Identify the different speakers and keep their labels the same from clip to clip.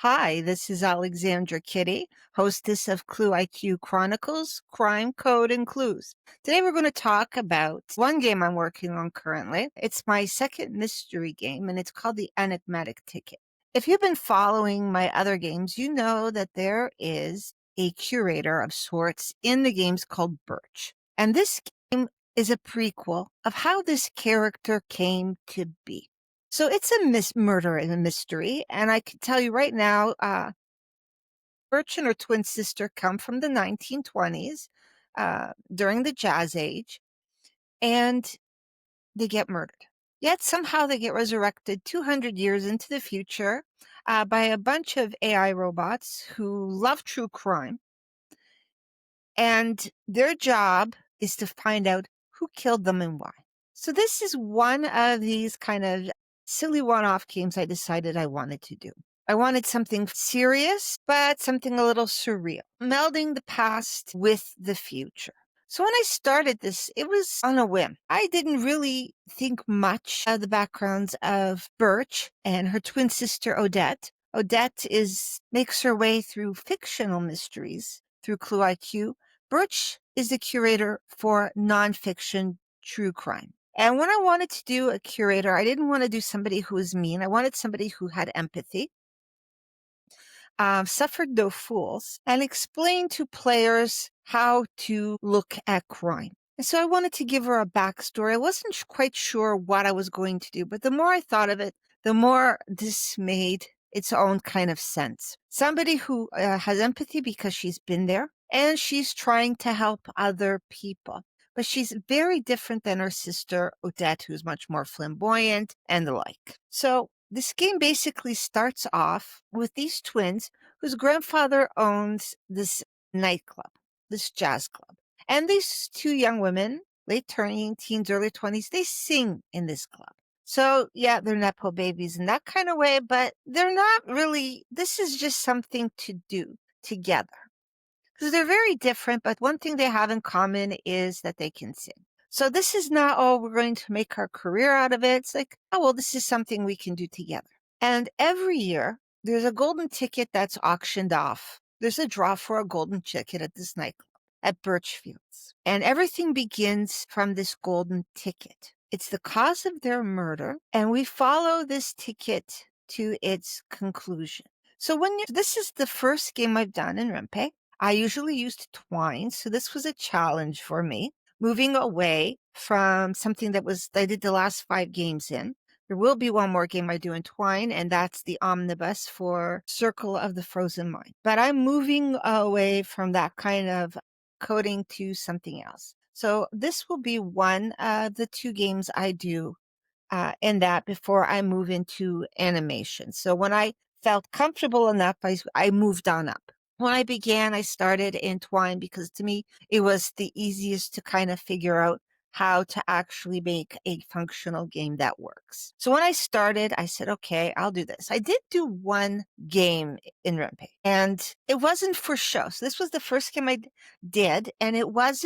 Speaker 1: Hi, this is Alexandra Kitty, hostess of klueiq Chronicles, Crime, Code, and Clues. Today we're going to talk about one game I'm working on currently. It's my second mystery game, and it's called the Enigmatic Ticket. If you've been following my other games, you know that there is a curator of sorts in the games called Birch. And this game is a prequel of how this character came to be. So it's a murder and a mystery, and I can tell you right now, Birch and her twin sister come from the 1920s, during the Jazz Age, and they get murdered. Yet somehow they get resurrected 200 years into the future by a bunch of AI robots who love true crime, and their job is to find out who killed them and why. So this is one of these kind of silly one-off games I decided I wanted to do. I wanted something serious, but something a little surreal, melding the past with the future. So when I started this, it was on a whim. I didn't really think much of the backgrounds of Birch and her twin sister Odette. Odette makes her way through fictional mysteries through klueiq. Birch is the curator for nonfiction true crime. And when I wanted to do a curator, I didn't want to do somebody who was mean. I wanted somebody who had empathy, suffered no fools, and explained to players how to look at crime. And so I wanted to give her a backstory. I wasn't quite sure what I was going to do, but the more I thought of it, the more this made its own kind of sense. Somebody who has empathy because she's been there, and she's trying to help other people. But she's very different than her sister, Odette, who's much more flamboyant and the like. So this game basically starts off with these twins whose grandfather owns this nightclub, this jazz club. And these two young women, late turning teens, early 20s, they sing in this club. So yeah, they're Nepo babies in that kind of way, but they're not really, this is just something to do together. Because they're very different, but one thing they have in common is that they can sing. So this is not, oh, we're going to make our career out of it. It's like, oh, well, this is something we can do together. And every year, there's a golden ticket that's auctioned off. There's a draw for a golden ticket at this nightclub at Birchfields. And everything begins from this golden ticket. It's the cause of their murder, and we follow this ticket to its conclusion. So this is the first game I've done in Ren'Py. I usually used Twine, so this was a challenge for me, moving away from something that I did the last 5 games in. There will be one more game I do in Twine, and that's the omnibus for Circle of the Frozen Mind. But I'm moving away from that kind of coding to something else. So this will be one of the 2 games I do in that before I move into animation. So when I felt comfortable enough, I moved on up. When I began, I started in Twine because to me, it was the easiest to kind of figure out how to actually make a functional game that works. So when I started, I said, okay, I'll do this. I did do one game in Ren'Py, and it wasn't for show. So this was the first game I did, and it was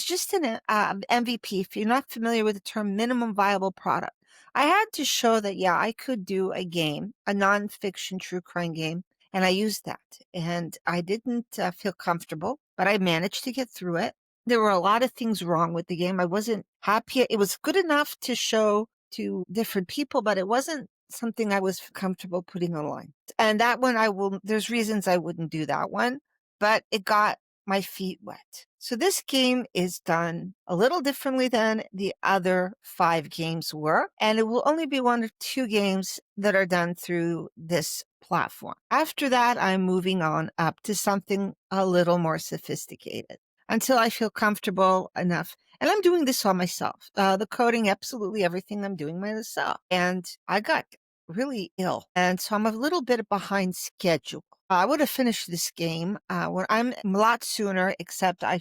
Speaker 1: just an MVP. If you're not familiar with the term minimum viable product, I had to show that, yeah, I could do a game, a nonfiction true crime game, and I used that. And I didn't feel comfortable, but I managed to get through it. There were a lot of things wrong with the game. I wasn't happy. It was good enough to show to different people, but it wasn't something I was comfortable putting online. And that one, there's reasons I wouldn't do that one, but it got my feet wet. So this game is done a little differently than the other 5 games were, and it will only be 1 or 2 games that are done through this platform. After that, I'm moving on up to something a little more sophisticated until I feel comfortable enough. And I'm doing this all myself. The coding, absolutely everything I'm doing myself. And I got really ill. And so I'm a little bit behind schedule. I would have finished this game when I'm a lot sooner, except I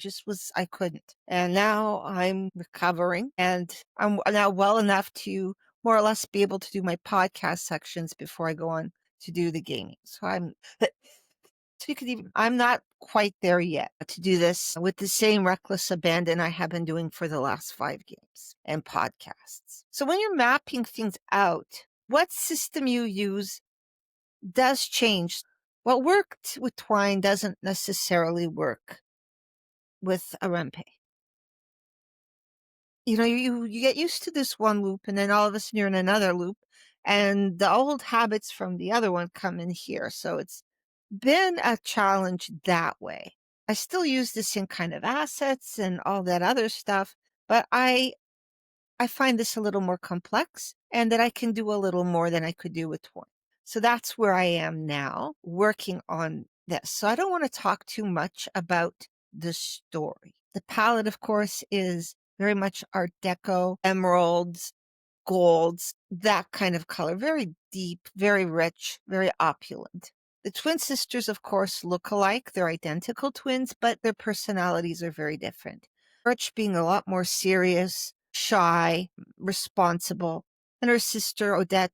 Speaker 1: couldn't. And now I'm recovering, and I'm now well enough to more or less be able to do my podcast sections before I go on to do the gaming. So I'm not quite there yet to do this with the same reckless abandon I have been doing for the last 5 games and podcasts. So when you're mapping things out, what system you use does change. What worked with Twine doesn't necessarily work with a Ren'Py. You get used to this one loop, and then all of a sudden you're in another loop, and the old habits from the other one come in here. So it's been a challenge that way. I still use the same kind of assets and all that other stuff, but I find this a little more complex and that I can do a little more than I could do with Twine. So that's where I am now, working on this. So I don't want to talk too much about the story. The palette, of course, is very much Art Deco, emeralds, golds, that kind of color. Very deep, very rich, very opulent. The twin sisters, of course, look alike. They're identical twins, but their personalities are very different. Birch being a lot more serious, shy, responsible, and her sister Odette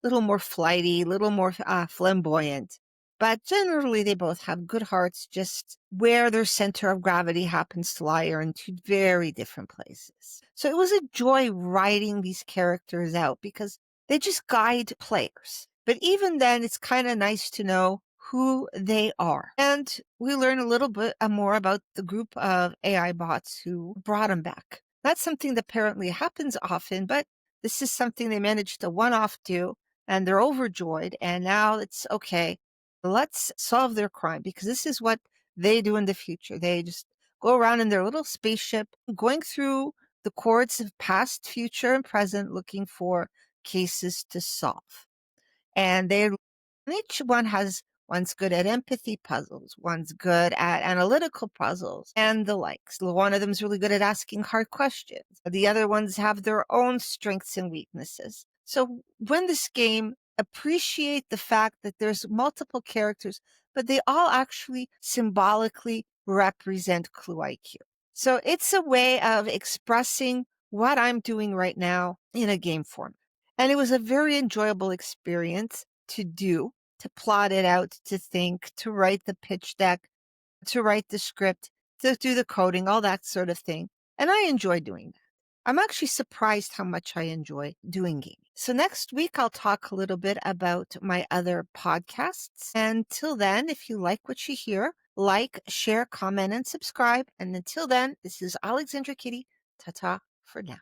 Speaker 1: little more flighty, little more flamboyant. But generally, they both have good hearts, just where their center of gravity happens to lie are in two very different places. So it was a joy writing these characters out because they just guide players. But even then, it's kind of nice to know who they are. And we learn a little bit more about the group of AI bots who brought them back. That's something that apparently happens often, but this is something they managed to one-off do, and they're overjoyed. And now it's okay. Let's solve their crime because this is what they do in the future. They just go around in their little spaceship, going through the courts of past, future, and present, looking for cases to solve. And each one has one's good at empathy puzzles, one's good at analytical puzzles, and the likes. One of them's really good at asking hard questions. The other ones have their own strengths and weaknesses. So when this game, appreciate the fact that there's multiple characters, but they all actually symbolically represent klueiq. So it's a way of expressing what I'm doing right now in a game form. And it was a very enjoyable experience to do, to plot it out, to think, to write the pitch deck, to write the script, to do the coding, all that sort of thing. And I enjoy doing that. I'm actually surprised how much I enjoy doing gaming. So next week, I'll talk a little bit about my other podcasts. And until then, if you like what you hear, like, share, comment, and subscribe. And until then, this is Alexandra Kitty. Ta-ta for now.